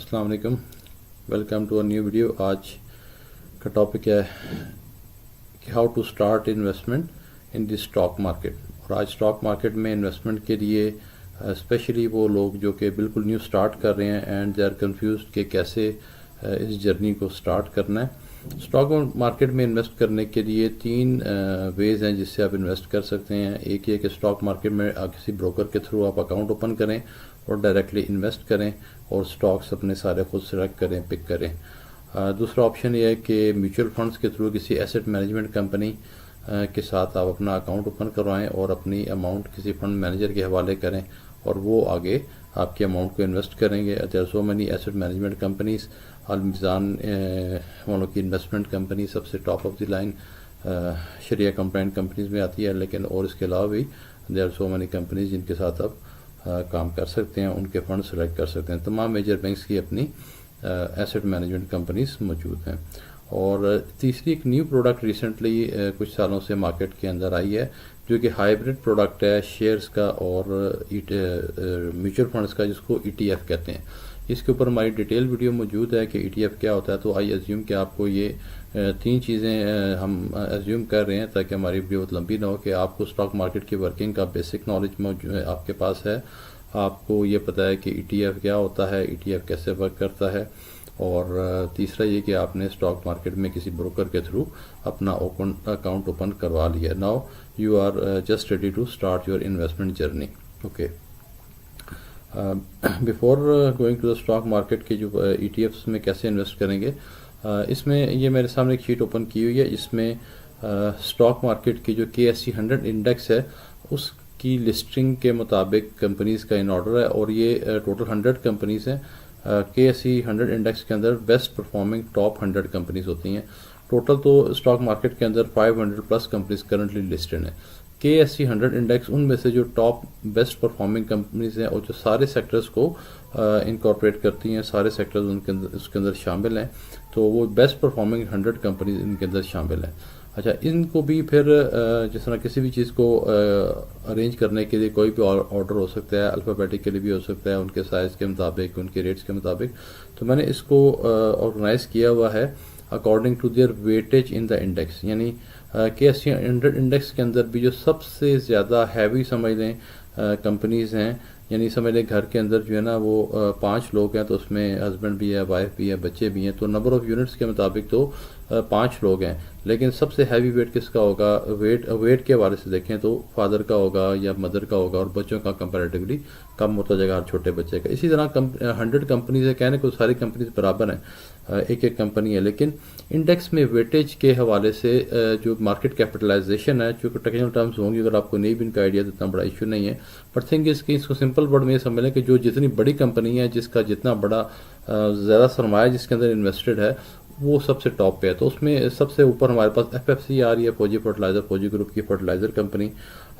अस्सलाम वालेकुम, welcome to a new video. आज का टॉपिक है कि how to start investment in the stock market. और आज स्टॉक मार्केट में इन्वेस्टमेंट के लिए स्पेशली वो लोग जो कि बिल्कुल न्यू स्टार्ट कर रहे हैं एंड दे आर कंफ्यूज कि कैसे इस जर्नी को स्टार्ट करना है। स्टॉक मार्केट में इन्वेस्ट करने के लिए तीन वेज़ हैं जिससे आप इन्वेस्ट कर सकते हैं। एक ये कि स्टॉक मार्केट में किसी ब्रोकर के थ्रू आप अकाउंट ओपन करें और डायरेक्टली इन्वेस्ट करें और स्टॉक्स अपने सारे खुद सेलेक्ट करें, पिक करें। दूसरा ऑप्शन ये है कि म्यूचुअल फंड्स के थ्रू किसी एसेट मैनेजमेंट कंपनी के साथ आप अपना अकाउंट ओपन करवाएं और अपनी अमाउंट किसी फंड मैनेजर के हवाले करें और वो आगे आपके अमाउंट को इन्वेस्ट करेंगे। There are so many asset management companies. Al Meezan वालों की इन्वेस्टमेंट कंपनी सबसे top of the line sharia compliant companies में आती है, लेकिन और इसके अलावा भी there are so many companies जिनके साथ आप काम कर सकते हैं, उनके फंड सेलेक्ट कर सकते हैं। तमाम मेजर बैंक्स की अपनी एसेट मैनेजमेंट कंपनीज मौजूद हैं। और तीसरी एक न्यू प्रोडक्ट रिसेंटली कुछ सालों से मार्केट के अंदर आई है जो कि हाइब्रिड प्रोडक्ट है शेयर्स का और म्यूचुअल फंड्स का, जिसको ETF कहते हैं। इसके ऊपर हमारी डिटेल वीडियो मौजूद है कि ETF क्या होता है। तो आई एज्यूम कि आपको ये तीन चीज़ें हम एज्यूम कर रहे हैं ताकि हमारी वीडियो बहुत लंबी ना हो, कि आपको स्टॉक मार्केट की वर्किंग का बेसिक नॉलेज आपके पास है, आपको ये पता है कि ETF क्या होता है, ETF कैसे वर्क करता है, और तीसरा ये कि आपने स्टॉक मार्केट में किसी ब्रोकर के थ्रू अपना अकाउंट ओपन करवा लिया। Now you are just ready to start your investment journey. Okay, before going to the stock market के जो ETFs में कैसे इन्वेस्ट करेंगे, इसमें ये मेरे सामने एक शीट ओपन की हुई है। इसमें स्टॉक मार्केट की जो KSE 100 इंडेक्स है उसकी लिस्टिंग के मुताबिक कंपनीज का इन ऑर्डर है, और ये टोटल 100 कंपनीज हैं। KSE 100 इंडेक्स के अंदर बेस्ट परफॉर्मिंग टॉप 100 कंपनीज होती हैं। टोटल तो स्टॉक मार्केट के अंदर 500 प्लस कंपनीज करंटली लिस्टेड हैं। KSE 100 इंडेक्स उनमें से जो टॉप बेस्ट परफॉर्मिंग कंपनीज हैं और जो सारे सेक्टर्स को इनकॉर्पोरेट करती हैं, सारे सेक्टर्स उनके अंदर उसके अंदर शामिल हैं, तो वो बेस्ट परफॉर्मिंग 100 कंपनीज इनके अंदर शामिल हैं। अच्छा, इनको भी फिर जिस तरह किसी भी चीज़ को अरेंज करने के लिए कोई भी ऑर्डर हो सकता है, अल्फ़ाबेटिकली भी हो सकता है, उनके साइज़ के मुताबिक, उनके रेट्स के मुताबिक। तो मैंने इसको ऑर्गेनाइज़ किया हुआ है according to their weightage in the index. यानी KSE 100 इंडेक्स के अंदर भी जो सबसे ज़्यादा हैवी समझ लें कंपनीज़ हैं, यानी समझ लें घर के अंदर जो है ना वो 5 लोग हैं, तो उसमें हस्बैंड भी है, वाइफ भी है, बच्चे भी हैं, तो नंबर ऑफ़ यूनिट्स के मुताबिक तो 5 लोग हैं। लेकिन सबसे हैवी वेट किसका होगा, वेट के हवाले से देखें तो फादर का होगा या मदर का होगा, और बच्चों का कंपैरेटिवली कम होता जाएगा हर छोटे बच्चे का। इसी तरह 100 कंपनीज है, कहने को सारी कंपनीज बराबर हैं, एक एक कंपनी है, लेकिन इंडेक्स में वेटेज के हवाले से जो मार्केट कैपिटलाइजेशन है, चूँकि टेक्निकल टर्म्स होंगी, अगर आपको नहीं भी इनका आइडिया तो इतना बड़ा इशू नहीं है। बट थिंग इसकी इसको सिंपल वर्ड में ये समझ लें कि जो जितनी बड़ी कंपनी है, जिसका जितना बड़ा ज़्यादा सरमाया जिसके अंदर इन्वेस्टेड है, वो सबसे टॉप पे है। तो उसमें सबसे ऊपर हमारे पास FFC आ रही है, फौजी फर्टिलाइज़र, फौजी ग्रुप की फर्टिलाइज़र कंपनी,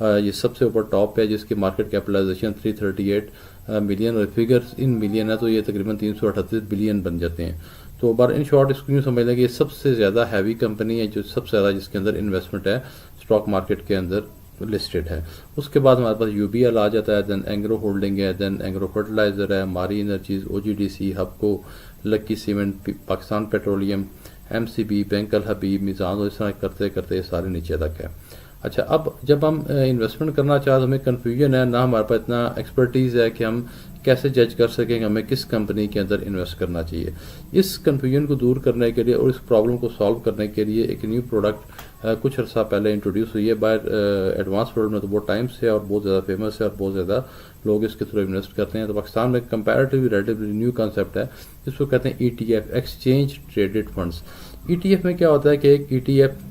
ये सबसे ऊपर टॉप पे है, जिसकी मार्केट कैपिटलाइजेशन 338 मिलियन, और फिगर्स इन मिलियन है तो ये तकरीबन 338 बिलियन बन जाते हैं। तो बार इन शॉर्ट इसको यूँ समझ लें कि ये सबसे ज़्यादा हैवी कंपनी है, जो सबसे ज़्यादा जिसके अंदर इन्वेस्टमेंट है स्टॉक मार्केट के अंदर लिस्टेड है। उसके बाद हमारे पास UBL आ जाता है, देन एंग्रो होल्डिंग है, देन एंग्रो फर्टिलाइज़र है, Mari energies, OGDC, Hubco, lucky cement, Pakistan petroleum, MCB, bank Al Habib, Meezan, और इस तरह करते करते सारे नीचे तक है। अच्छा, अब जब हम इन्वेस्टमेंट करना चाहते हमें कन्फ्यूजन है ना, हमारे पास इतना एक्सपर्टीज़ है कि हम कैसे जज कर सकेंगे हमें किस कंपनी के अंदर इन्वेस्ट करना चाहिए। इस कन्फ्यूजन को दूर करने के लिए और इस प्रॉब्लम को सॉल्व करने के लिए एक न्यू प्रोडक्ट कुछ अर्सा पहले इंट्रोड्यूस हुई है बाय एडवांस वर्ल्ड में, तो बहुत टाइम से और बहुत ज़्यादा फेमस है और बहुत ज़्यादा लोग इसके थ्रू इन्वेस्ट करते हैं। तो पाकिस्तान में कंपैरेटिवली रिलेटिवली न्यू कॉन्सेप्ट है, इसको कहते हैं ETF, exchange traded funds. ETF में क्या होता है कि एक ETF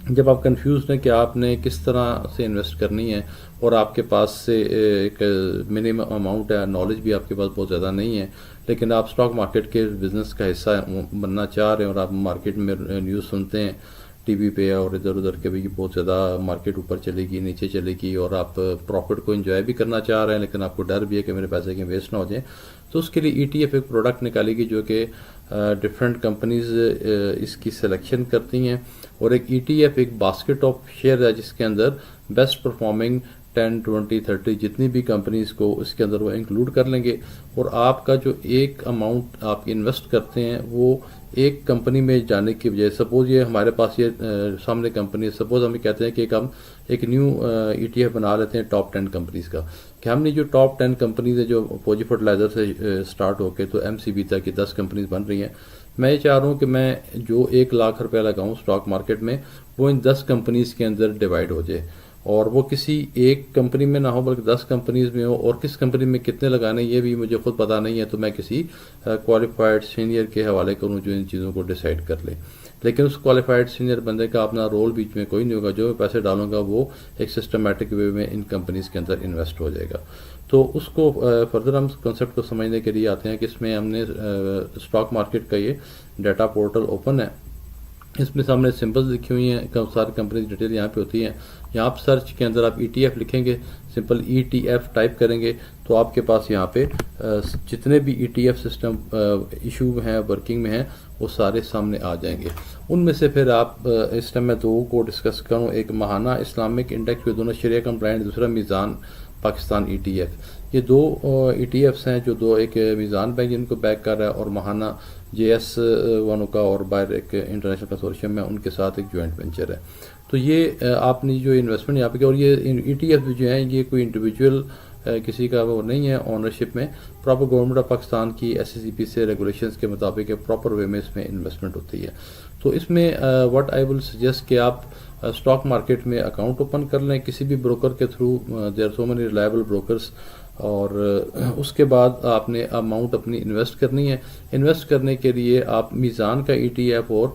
जब आप कंफ्यूज हैं कि आपने किस तरह से इन्वेस्ट करनी है और आपके पास से एक मिनिमम अमाउंट है, नॉलेज भी आपके पास बहुत ज़्यादा नहीं है, लेकिन आप स्टॉक मार्केट के बिज़नेस का हिस्सा बनना चाह रहे हैं और आप मार्केट में न्यूज़ सुनते हैं TV पे और इधर उधर के भी बहुत ज़्यादा मार्केट ऊपर चलेगी, नीचे चलेगी, और आप प्रॉफिट को एंजॉय भी करना चाह रहे हैं, लेकिन आपको डर भी है कि मेरे पैसे कहीं वेस्ट ना हो जाए। तो उसके लिए ETF एक प्रोडक्ट निकालेगी जो कि डिफरेंट कंपनीज इसकी सिलेक्शन करती हैं, और एक ETF एक बास्केट ऑफ शेयर है जिसके अंदर बेस्ट परफॉर्मिंग 10, 20, 30 جتنی بھی کمپنیز کو اس کے اندر وہ انکلوڈ کر لیں گے، اور آپ کا جو ایک اماؤنٹ آپ انویسٹ کرتے ہیں وہ ایک کمپنی میں جانے کی بجائے، سپوز یہ ہمارے پاس یہ سامنے کمپنی ہے، سپوز ہم کہتے ہیں کہ ہم ایک نیو ETF بنا لیتے ہیں ٹاپ 10 کمپنیز کا، کہ ہم نے جو ٹاپ 10 کمپنیز ہیں جو فوجی فرٹیلائزر سے سٹارٹ ہو کے تو MCB تک کی 10 کمپنیز بن رہی ہیں، میں یہ چاہ رہا ہوں کہ میں جو 1 لاکھ روپے لگاؤں اسٹاک مارکیٹ میں وہ ان 10 کمپنیز کے اندر ڈیوائڈ ہو جائے، اور وہ کسی ایک کمپنی میں نہ ہو بلکہ 10 کمپنیز میں ہو، اور کس کمپنی میں کتنے لگانے یہ بھی مجھے خود پتہ نہیں ہے، تو میں کسی کوالیفائڈ سینئر کے حوالے کروں جو ان چیزوں کو ڈیسائیڈ کر لے، لیکن اس کوالیفائڈ سینئر بندے کا اپنا رول بیچ میں کوئی نہیں ہوگا، جو میں پیسے ڈالوں گا وہ ایک سسٹمیٹک وے میں ان کمپنیز کے اندر انویسٹ ہو جائے گا۔ تو اس کو فردر ہم کنسیپٹ کو سمجھنے کے لیے آتے ہیں کہ اس میں ہم نے اسٹاک مارکیٹ کا یہ ڈیٹا پورٹل اوپن ہے، اس میں سامنے سمبلز لکھی ہوئی ہیں، ساری کمپنیز ڈیٹیل یہاں پہ ہوتی ہیں، یہاں آپ سرچ کے اندر آپ ETF لکھیں گے، سمپل ETF ٹائپ کریں گے تو آپ کے پاس یہاں پہ جتنے بھی ETF سسٹم ایشو ہیں ورکنگ میں ہیں وہ سارے سامنے آ جائیں گے۔ ان میں سے پھر آپ اس ٹائم میں 2 کو ڈسکس کروں، ایک ماہانہ اسلامک انڈیکس، جو دونوں شریعہ کمپلائنٹ، دوسرا میزان پاکستان ETF۔ یہ 2 ETFs ہیں جو ایک میزان بینک جن کو بیک کر رہا ہے، اور ماہانہ JS وانو کا اور باہر ایک انٹرنیشنل کنسورشیم ہے ان کے ساتھ ایک جوائنٹ وینچر ہے۔ تو یہ آپ نے جو انویسٹمنٹ یہاں پہ کیا، اور یہ ETF جو ہیں یہ کوئی انڈیویجول کسی کا وہ نہیں ہے اونرشپ میں، پراپر گورنمنٹ آف پاکستان کی SECP سے ریگولیشنز کے مطابق پراپر وے میں اس میں انویسٹمنٹ ہوتی ہے۔ تو اس میں واٹ آئی ول سجیسٹ کہ آپ اسٹاک مارکیٹ میں اکاؤنٹ اوپن کر لیں کسی بھی بروکر کے through, there are so many reliable brokers, اور اس کے بعد آپ نے اماؤنٹ اپنی انویسٹ کرنی ہے۔ انویسٹ کرنے کے لیے آپ میزان کا ETF اور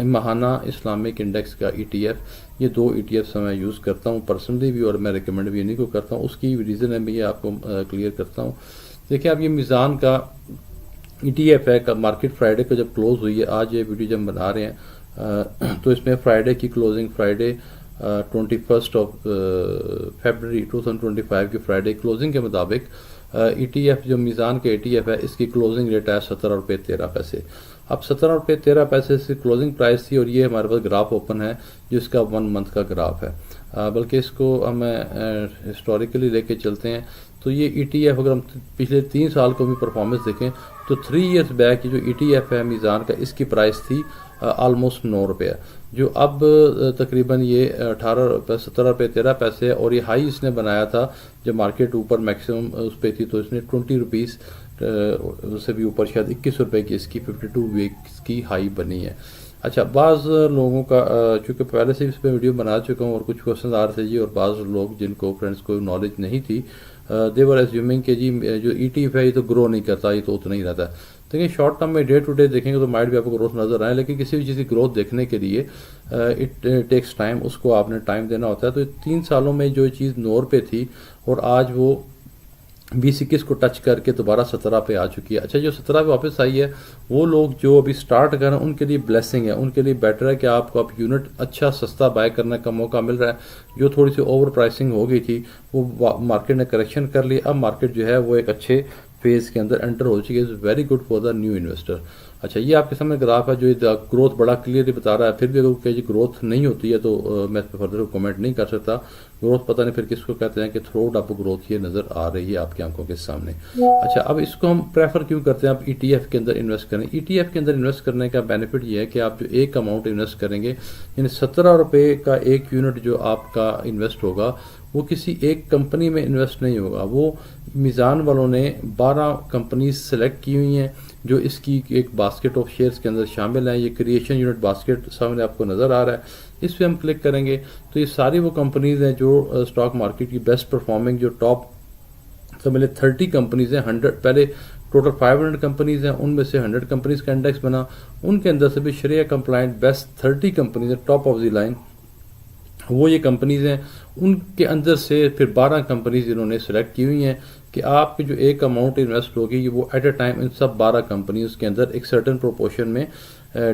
ماہانہ اسلامک انڈیکس کا ETF، یہ 2 ETFs میں یوز کرتا ہوں پرسنلی بھی، اور میں ریکمینڈ بھی انہیں کو کرتا ہوں۔ اس کی ریزن ہے میں یہ آپ کو کلیئر کرتا ہوں۔ دیکھیں اب یہ میزان کا ETF ہے، مارکیٹ فرائیڈے کو جب کلوز ہوئی ہے، آج یہ ویڈیو جب ہم بنا رہے ہیں تو اس میں فرائیڈے کی کلوزنگ، فرائیڈے 21 فیبرری 2025 کی فرائیڈے کلوزنگ کے مطابق ETF جو میزان کا ETF ہے اس کی کلوزنگ ریٹ ہے 17 روپے 13 پیسے۔ اب 17 روپے 13 پیسے سے کلوزنگ پرائس تھی، اور یہ ہمارے پاس گراف اوپن ہے جس کا 1 منتھ کا گراف ہے، بلکہ اس کو ہم ہسٹوریکلی لے کے چلتے ہیں تو یہ ETF اگر ہم پچھلے 3 سال کو بھی پرفارمنس دیکھیں تو 3 ایئرز بیک جو ETF ہے میزان کا، اس کی پرائس تھی آلموسٹ 9 روپے، جو اب تقریباً یہ 17 روپے 13 پیسے ہے، اور یہ ہائی اس نے بنایا تھا جب مارکیٹ اوپر میکسیمم اس پہ تھی، تو اس نے 20 روپیز سے بھی اوپر، شاید 21 روپے کی اس کی 52 ویکس کی ہائی بنی ہے۔ اچھا، بعض لوگوں کا چونکہ پہلے سے اس پہ ویڈیو بنا چکا ہوں اور کچھ کوشچنز آ رہے تھے جی، اور بعض لوگ جن کو فرینڈس کو نالج نہیں تھی، دے ور ایزیومنگ کہ جی جو ETF ہے یہ تو گرو نہیں کرتا، یہ تو اتنا ہی رہتا ہے۔ دیکھیں شارٹ ٹرم میں ڈے ٹو ڈے دیکھیں گے تو مائٹ بھی آپ کو گروتھ نظر آئے، لیکن کسی بھی چیز کی گروتھ دیکھنے کے لیے اٹ ٹیکس ٹائم، اس کو آپ نے ٹائم دینا ہوتا ہے۔ تو 3 سالوں میں جو چیز 9 پہ تھی اور آج وہ 20-21 کو ٹچ کر کے دوبارہ 17 پہ آ چکی ہے۔ اچھا، جو 17 پہ واپس آئی ہے وہ لوگ جو ابھی سٹارٹ کر رہے ہیں ان کے لیے بلیسنگ ہے، ان کے لیے بیٹر ہے کہ آپ کو اب یونٹ اچھا سستا بائی کرنے کا موقع مل رہا ہے۔ جو تھوڑی سی اوور پرائسنگ ہو گئی تھی وہ مارکیٹ نے کریکشن کر لی، اب مارکیٹ جو ہے وہ ایک اچھے فیز کے اندر انٹر ہو چکی ہے، is very good for the new investor. اچھا، یہ آپ کے سامنے گراف ہے جو گروتھ بڑا کلیئرلی بتا رہا ہے، پھر بھی اگر کہ گروتھ نہیں ہوتی ہے تو میں اس پہ فردر کمنٹ نہیں کر سکتا۔ گروتھ پتہ نہیں پھر کس کو کہتے ہیں کہ تھروٹ اپ گروتھ یہ نظر آ رہی ہے آپ کی آنکھوں کے سامنے۔ اچھا، اب اس کو ہم پریفر کیوں کرتے ہیں آپ ETF کے اندر انویسٹ کریں؟ ETF کے اندر انویسٹ کرنے کا بینیفٹ یہ ہے کہ آپ جو ایک اماؤنٹ انویسٹ کریں گے، یعنی 17 روپے کا ایک یونٹ جو آپ کا انویسٹ ہوگا وہ کسی ایک کمپنی میں انویسٹ نہیں ہوگا، وہ میزان والوں نے 12 کمپنیز سلیکٹ کی ہوئی ہیں جو اس کی ایک باسکٹ آف شیئرز کے اندر شامل ہیں۔ یہ کریشن یونٹ باسکٹ سامنے آپ کو نظر آ رہا ہے، اس پہ ہم کلک کریں گے تو یہ ساری وہ کمپنیز ہیں جو اسٹاک مارکیٹ کی بیسٹ پرفارمنگ، جو ٹاپ سمجھ 30 کمپنیز ہیں، 100 پہلے ٹوٹل 500 کمپنیز ہیں، ان میں سے 100 کمپنیز کا انڈیکس بنا، ان کے اندر سے بھی شریعہ کمپلائنٹ بیسٹ 30 کمپنیز ہیں، ٹاپ آف دی لائن وہ یہ کمپنیز ہیں۔ ان کے اندر سے پھر 12 کمپنیز انہوں نے سلیکٹ کی ہوئی ہیں کہ آپ کی جو ایک اماؤنٹ انویسٹ ہوگی وہ ایٹ اے ٹائم ان سب 12 کمپنیز کے اندر ایک سرٹن پروپورشن میں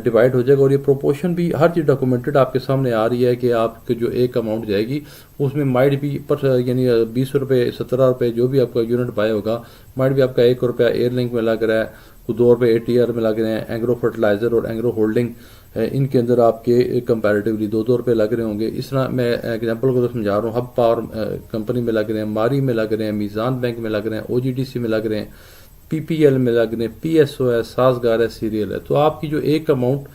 ڈیوائڈ ہو جائے گا، اور یہ پروپورشن بھی ہر چیز ڈاکومنٹڈ آپ کے سامنے آ رہی ہے کہ آپ کی جو ایک اماؤنٹ جائے گی اس میں مائٹ بھی یعنی 20 روپے 17 روپے جو بھی آپ کا یونٹ بائی ہوگا، مائٹ بھی آپ کا 1 روپیہ ایئر لنک میں لگ رہا ہے 2 रुपये ATR में लग रहे हैं, एग्रो फर्टिलाइज़र और एग्रो होल्डिंग इनके अंदर आपके कंपैरेटिवली 2-2 रुपये लग रहे होंगे। इस तरह मैं एग्जांपल को तो समझा रहा हूँ। हब पावर कंपनी में लग रहे हैं, मारी में लग रहे हैं, मीज़ान बैंक में लग रहे हैं, OGDC में लग रहे हैं, PPL में लग रहे हैं, PSO है, साजगार है, सीरियल है। तो आपकी जो एक अमाउंट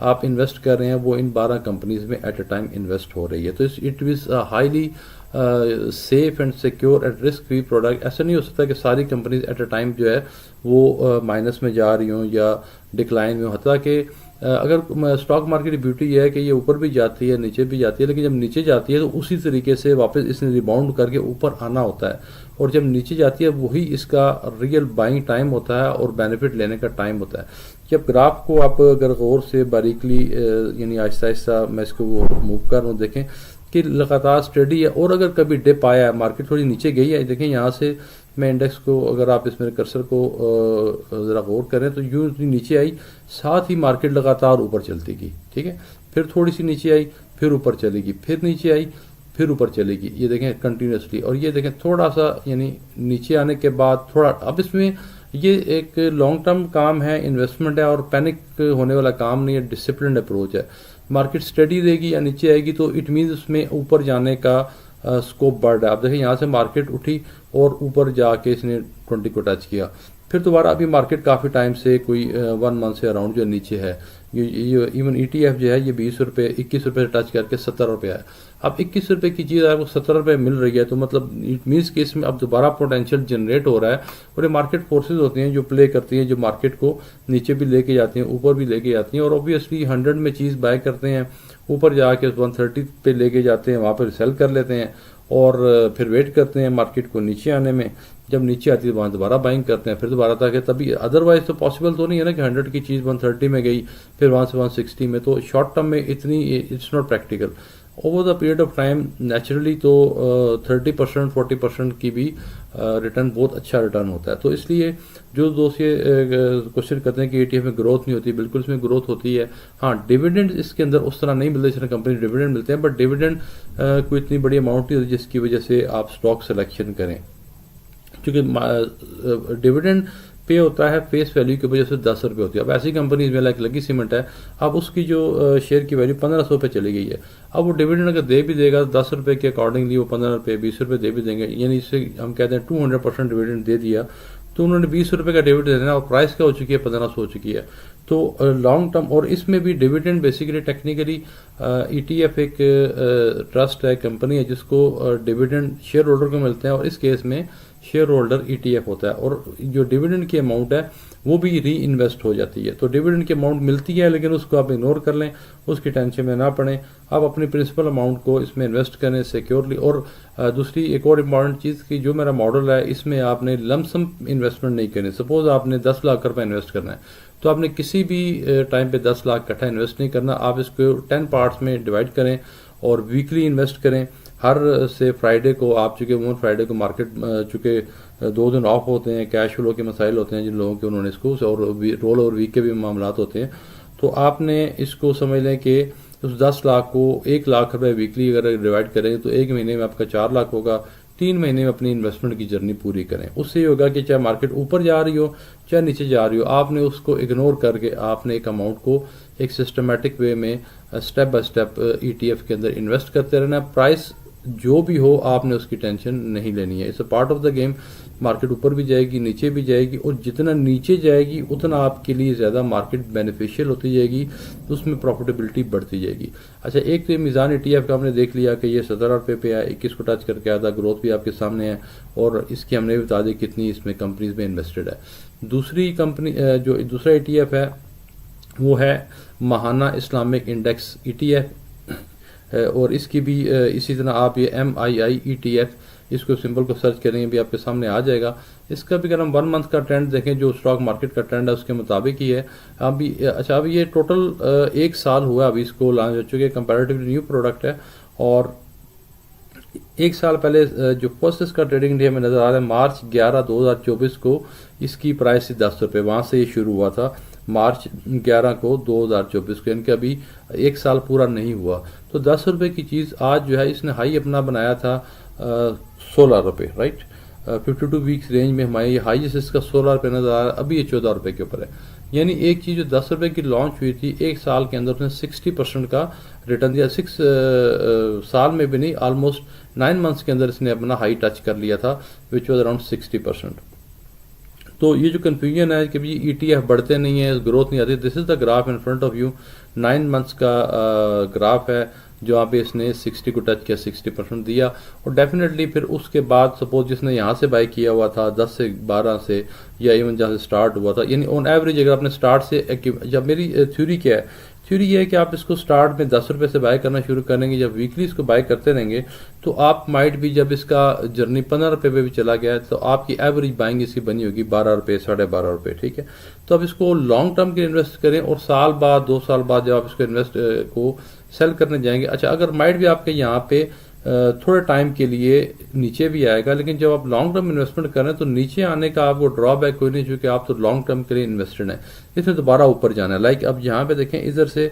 आप इन्वेस्ट कर रहे हैं वो इन 12 कंपनीज में एट अ टाइम इन्वेस्ट हो रही है। तो it is highly safe and secure and risk free product. ऐसा नहीं हो सकता कि सारी कंपनीज एट अ टाइम जो है वो माइनस में जा रही हों या डिक्लाइन में हो। हत्ता कि अगर स्टॉक मार्केट की ब्यूटी ये है कि ये ऊपर भी जाती है, नीचे भी जाती है, लेकिन जब नीचे जाती है तो उसी तरीके से वापस इसने रिबाउंड करके ऊपर आना होता है, और जब नीचे जाती है वही इसका रियल बाइंग टाइम होता है और बेनिफिट लेने का टाइम होता है। जब ग्राफ को आप अगर गौर से बारीकली यानी आहिस्ता आहिस्ता मैं इसको वो मूव कर रहा हूँ, देखें कि लगातार स्टडी है। और अगर कभी डिप आया है, मार्केट थोड़ी नीचे गई है, देखें यहाँ से मैं इंडेक्स को, अगर आप इस मेरे कर्सर को ज़रा गौर करें तो यूँ नीचे आई, साथ ही मार्केट लगातार ऊपर चलती गई, ठीक है। फिर थोड़ी सी नीचे आई, फिर ऊपर चलेगी, फिर नीचे आई, फिर ऊपर चलेगी, ये देखें कंटिन्यूसली। और ये देखें थोड़ा सा यानी नीचे आने के बाद थोड़ा, अब इसमें ये एक लॉन्ग टर्म काम है, इन्वेस्टमेंट है, और पैनिक होने वाला काम नहीं है, डिसिप्लिन अप्रोच है। मार्केट स्टडी देगी या नीचे आएगी तो इट मीन्स उसमें ऊपर जाने का स्कोप बढ़ रहा है। आप देखें यहाँ से मार्केट उठी और ऊपर जाके इसने 20 को टच किया, फिर दोबारा अभी मार्केट काफ़ी टाइम से कोई 1 मंथ से अराउंड जो नीचे है, ये इवन ETF जो है ये 20 रुपये 21 रुपये से टच करके 70 रुपये है। अब 21 रुपये की चीज़ आपको 70 रुपये मिल रही है तो मतलब इट मीन्स कि इसमें अब दोबारा पोटेंशियल जनरेट हो रहा है। और ये मार्केट फोर्सेज होती हैं जो प्ले करती हैं, जो मार्केट को नीचे भी लेके जाती हैं, ऊपर भी लेके जाती हैं। और ऑब्वियसली 100 में चीज़ बाय करते हैं, ऊपर जाके 130 पे लेके जाते हैं, वहाँ पर सेल कर लेते हैं और फिर वेट करते हैं मार्केट को नीचे आने में। जब नीचे आती है वहाँ दोबारा बाइंग करते हैं, फिर दोबारा ताकि तभी, अदरवाइज तो पॉसिबल तो नहीं है ना कि 100 की चीज़ 130 में गई फिर वहाँ से 160 में, तो शॉर्ट टर्म में इतनी it's not practical. Over the period of time naturally तो 30% 40% की भी रिटर्न बहुत अच्छा रिटर्न होता है। तो इसलिए जो दोस्त ये क्वेश्चन करते हैं कि ETF में ग्रोथ नहीं होती, बिल्कुल इसमें ग्रोथ होती है। हाँ, डिविडेंड इसके अंदर उस तरह नहीं मिलते जिस तरह कंपनी डिविडेंड मिलते हैं, बट डिविडेंड कोई इतनी बड़ी अमाउंट नहीं होती जिसकी वजह से आप स्टॉक सिलेक्शन करें, क्योंकि डिविडेंड पे होता है फेस वैल्यू की वजह से 10 रुपये होती है। अब ऐसी कंपनीज में लाइक लगी सीमेंट है, अब उसकी जो शेयर की वैल्यू 1500 पे चली गई है। अब वो डिविडेंड अगर दे भी देगा 10 रुपये के अकॉर्डिंगली वो 15 रुपये 20 रुपये दे भी देंगे, यानी इससे हम कहते हैं 200% डिविडेंड दे दिया, तो उन्होंने 20 रुपये का डिविडेंड देना और प्राइस क्या हो चुकी है 1500 हो चुकी है। तो लॉन्ग टर्म, और इसमें भी डिविडेंड बेसिकली टेक्निकली ETF एक ट्रस्ट है, कंपनी है जिसको डिविडेंड शेयर होल्डर को मिलते हैं, और इस केस में शेयर होल्डर ETF होता है, और जो डिविडेंड की अमाउंट है वो भी री इन्वेस्ट हो जाती है। तो डिविडेंड की अमाउंट मिलती है लेकिन उसको आप इग्नोर कर लें, उसकी टेंशन में ना पड़ें, आप अपनी प्रिंसिपल अमाउंट को इसमें इन्वेस्ट करें सिक्योरली। और दूसरी एक और इम्पॉर्टेंट चीज़ की जो मेरा मॉडल है इसमें आपने लमसम इन्वेस्टमेंट नहीं करनी। सपोज आपने 10 लाख रुपये इन्वेस्ट करना है तो आपने किसी भी टाइम पे 10 लाख इकट्ठा इन्वेस्ट नहीं करना, आप इसको 10 पार्ट्स में डिवाइड करें और वीकली इन्वेस्ट करें। हर से फ्राइडे को आप, चूँकि वो फ्राइडे को मार्केट चूँकि 2 दिन ऑफ होते हैं, कैश फ्लो के मसाइल होते हैं जिन लोगों के, उन्होंने इसको, और रोल और वीक के भी मामला होते हैं, तो आपने इसको समझ लें कि उस 10 लाख को 1 लाख रुपये वीकली अगर डिवाइड करेंगे तो 1 महीने में आपका 4 लाख होगा। 3 महीने में अपनी इन्वेस्टमेंट की जर्नी पूरी करें। उससे ये होगा कि चाहे मार्केट ऊपर जा रही हो चाहे नीचे जा रही हो, आपने उसको इग्नोर करके आपने एक अमाउंट को एक सिस्टमेटिक वे में स्टेप बाय स्टेप ETF के अंदर इन्वेस्ट करते रहना। प्राइस जो भी हो आपने उसकी टेंशन नहीं लेनी है, it's a part of the game. Market ऊपर भी जाएगी नीचे भी जाएगी, और जितना नीचे जाएगी उतना आपके लिए ज़्यादा मार्केट बेनिफिशियल होती जाएगी, तो उसमें प्रॉफिटेबिलिटी बढ़ती जाएगी। अच्छा, एक तो ये मीज़ान ETF का हमने देख लिया कि ये 17 रुपये पे है, 21 को टच करके आया था, ग्रोथ भी आपके सामने है, और इसकी हमने बता दी कितनी इसमें कंपनीज में इन्वेस्टेड है। दूसरी कंपनी जो दूसरा ETF है वो है महाना इस्लामिक इंडेक्स ETF, और इसकी भी इसी तरह आप ये MII ETF, इसको सिंबल को सर्च करेंगे भी आपके सामने आ जाएगा। इसका भी अगर हम 1 मंथ का ट्रेंड देखें, जो स्टॉक मार्केट का ट्रेंड है उसके मुताबिक ही है अभी। अच्छा, अभी ये टोटल 1 साल हुआ अभी इसको लॉन्च हो चुके, कंपैरेटिवली न्यू प्रोडक्ट है, और 1 साल पहले जो फर्स्ट इसका ट्रेडिंग डे हमें नज़र आ रहा है मार्च 11 2024 को इसकी प्राइस थी 10 रुपये, वहाँ से ये शुरू हुआ था मार्च 11 को 2024 को, यानी कि अभी 1 साल पूरा नहीं हुआ। तो 10 रुपये की चीज़ आज जो है इसने हाई अपना बनाया था 16 रुपये, राइट। 52 ویکس رینج میں ہمارے ہائیسٹ اس کا 16 روپے نظر آ رہا ہے، ابھی یہ 14 روپے کے اوپر ہے. یعنی ایک چیز جو 10 روپے کی لانچ ہوئی تھی، ایک سال کے اندر اس نے 60% کا ریٹرن دیا. 6 سال میں بھی نہیں، آلموسٹ 9 منتھس کے اندر اس نے اپنا ہائی ٹچ کر لیا تھا وچ واز اراؤنڈ 60%. تو یہ جو کنفیوژن ہے کہ ای ٹی ایف بڑھتے نہیں ہیں، گروتھ نہیں آتی، this is the graph in front of you. 9 months کا گراف ہے جہاں پہ اس نے 60 کو ٹچ کیا، 60% دیا. اور ڈیفینیٹلی پھر اس کے بعد سپوز جس نے یہاں سے بائی کیا ہوا تھا 10 سے 12 سے، یا ایون جہاں سے سٹارٹ ہوا تھا، یعنی آن ایوریج اگر آپ نے سٹارٹ سے، جب میری تھیوری کیا ہے، تھیوری یہ ہے کہ آپ اس کو سٹارٹ میں 10 روپے سے بائی کرنا شروع کریں گے، جب ویکلی اس کو بائی کرتے رہیں گے تو آپ مائٹ بھی، جب اس کا جرنی 15 روپے پہ بھی چلا گیا ہے تو آپ کی ایوریج بائنگ اس کی بنی ہوگی 12 روپے، 12.5 روپے. ٹھیک ہے، تو اب اس کو لانگ ٹرم کے انویسٹ کریں، اور سال بعد 2 سال بعد جب آپ اس کو انویسٹ کو سیل کرنے جائیں گے، اچھا اگر مائٹ بھی آپ کے یہاں پہ تھوڑے ٹائم کے لیے نیچے بھی آئے گا، لیکن جب آپ لانگ ٹرم انویسٹمنٹ کریں تو نیچے آنے کا آپ کو ڈرا بیک کوئی نہیں، چونکہ آپ تو لانگ ٹرم کے لیے انویسٹڈ ہیں. اس میں دوبارہ اوپر جانا ہے. لائک اب یہاں پہ دیکھیں، ادھر سے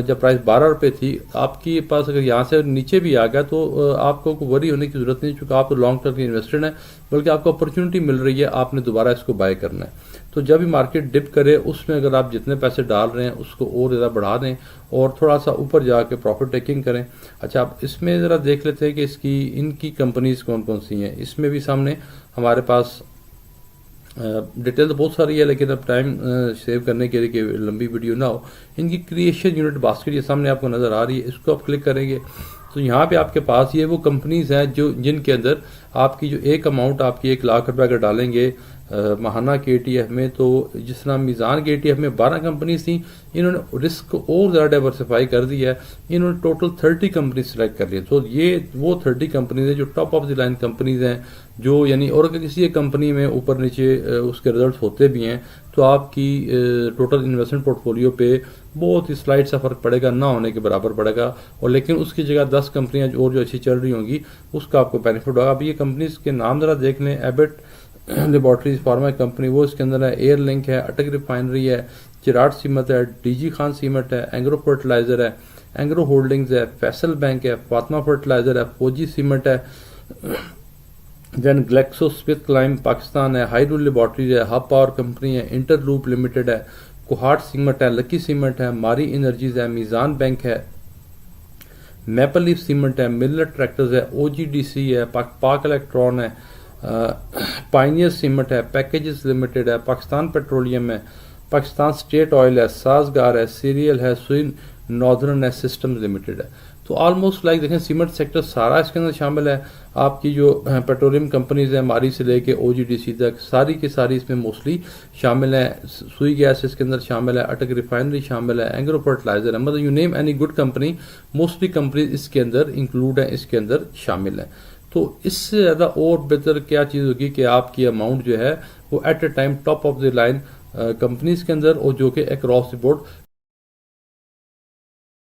جب پرائس 12 روپے تھی، آپ کے پاس اگر یہاں سے نیچے بھی آ گیا تو آپ کو کوئی وری ہونے کی ضرورت نہیں، چونکہ آپ تو لانگ ٹرم کے انویسٹڈ ہیں، بلکہ آپ کو اپرچونٹی مل رہی ہے، آپ نے دوبارہ اس کو بائی کرنا ہے. تو جب بھی مارکیٹ ڈپ کرے، اس میں اگر آپ جتنے پیسے ڈال رہے ہیں اس کو اور زیادہ بڑھا دیں اور تھوڑا سا اوپر جا کے پروفٹ ٹیکنگ کریں. اچھا اب اس میں ذرا دیکھ لیتے ہیں کہ ان کی کمپنیز کون کون سی ہیں. اس میں بھی سامنے ہمارے پاس ڈیٹیل تو بہت ساری ہے، لیکن اب ٹائم سیو کرنے کے لیے کہ لمبی ویڈیو نہ ہو، ان کی کریشن یونٹ باسکٹ یہ سامنے آپ کو نظر آ رہی ہے، اس کو آپ کلک کریں گے تو یہاں پہ آپ کے پاس یہ وہ کمپنیز ہیں جن کے اندر آپ کی جو ایک اماؤنٹ آپ کی 1 لاکھ روپے اگر ڈالیں گے ماہانہ کے ای ٹی ایف میں، تو جس طرح میزان کے ای ٹی ایف میں 12 کمپنیز تھیں، انہوں نے رسک کو اور زیادہ ڈائیورسیفائی کر دیا ہے. انہوں نے ٹوٹل 30 کمپنیز سلیکٹ کر لی. تو یہ وہ 30 کمپنیز ہیں جو top of the line companies ہیں، جو یعنی، اور اگر کسی ایک کمپنی میں اوپر نیچے اس کے ریزلٹس ہوتے بھی ہیں تو آپ کی ٹوٹل انویسٹمنٹ پورٹ فولیو پہ بہت ہی سلائٹ سا فرق پڑے گا، نہ ہونے کے برابر پڑے گا. اور لیکن اس کی جگہ 10 کمپنیاں اور جو اچھی چل رہی ہوں گی اس کا آپ کو بینیفٹ ہوگا. اب یہ کمپنیز کے نام ذرا دیکھ لیں. ایبٹ لیبارٹریز فارما کمپنی وہ اس کے اندر ہے، ایئر لنک ہے، اٹک ریفائنری ہے، چراٹ سیمت ہے، ڈی جی خان سیمنٹ ہے، اینگرو فرٹیلائزر ہے، اینگرو ہولڈنگز ہے، فیصل بینک ہے، فاطمہ فرٹیلائزر ہے، فوجی سیمنٹ ہے، دین گلیکسو سمتھ کلائن پاکستان ہے، ہائی رول لیبارٹریز ہے، ہب پاور کمپنی ہے، انٹر لوپ لمیٹڈ ہے، کوہاٹ سیمنٹ ہے، لکی سیمنٹ ہے، ماری انرجیز ہے، میزان بینک ہے، میپل لیف سیمنٹ ہے، ملر ٹریکٹرز ہے، او جی ڈی سی ہے، پاک الیکٹران ہے، پائنیئر سیمنٹ ہے، پیکیجز لمیٹڈ ہے، پاکستان پیٹرولیم ہے، پاکستان اسٹیٹ آئل ہے، سازگار ہے، سیریل ہے، سوئن ناردرن ہے، سسٹمز لمیٹڈ ہے. تو آلموسٹ لائک دیکھیں سیمنٹ سیکٹر سارا اس کے اندر شامل ہے. آپ کی جو پیٹرولیم کمپنیز ہیں ماری سے لے کے او جی ڈی سی تک ساری کی ساری اس میں موسٹلی شامل ہیں. سوئی گیس اس کے اندر شامل ہے، اٹک ریفائنری شامل ہے، اینگرو فرٹیلائزر ہے، مطلب you name any good company, mostly companies اس کے اندر انکلوڈ ہیں، اس کے اندر شامل ہیں. تو اس سے زیادہ اور بہتر کیا چیز ہوگی کہ آپ کی اماؤنٹ جو ہے وہ at a time top of the line companies کے اندر، اور جو کہ اکراس دی بورڈ